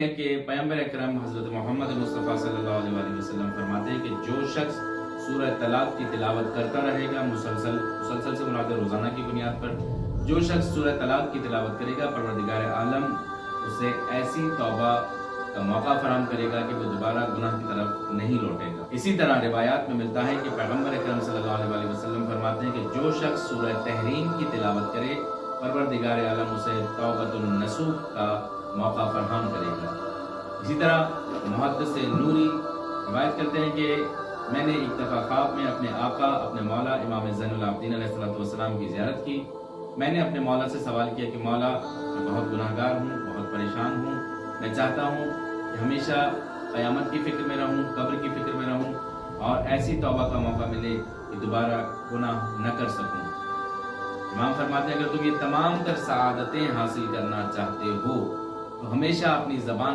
ہے کہ پیغمبر اکرم حضرت محمد مصطفیٰ صلی اللہ علیہ وسلم فرماتے ہیں کہ جو شخص سورہ طلاق کی تلاوت کرتا رہے گا مسلسل سے مراد روزانہ کی بنیاد پر جو شخص سورہ طلاق کی تلاوت کرے گا پروردگار عالم اسے ایسی توبہ کا موقع فراہم کرے گا کہ وہ دوبارہ گناہ کی طرف نہیں لوٹے گا۔ اسی طرح روایات میں ملتا ہے کہ پیغمبر اکرم صلی اللہ علیہ وسلم فرماتے ہیں کہ جو شخص سورہ تحریم کی تلاوت کرے پروردگار عالم اسے توبۃ النصوح کا موقع فراہم کرے گا۔ اسی طرح محدث نوری روایت کرتے ہیں کہ میں نے ایک دفعہ خواب میں اپنے آقا اپنے مولا امام زین العابدین علیہ السلام کی زیارت کی۔ میں نے اپنے مولا سے سوال کیا کہ مولا میں بہت گناہ گار ہوں، بہت پریشان ہوں، میں چاہتا ہوں کہ ہمیشہ قیامت کی فکر میں رہوں، قبر کی فکر میں رہوں اور ایسی توبہ کا موقع ملے کہ دوبارہ گناہ نہ کر سکوں۔ امام فرماتے ہیں اگر تم یہ تمام تر سعادتیں حاصل کرنا چاہتے ہو تو ہمیشہ اپنی زبان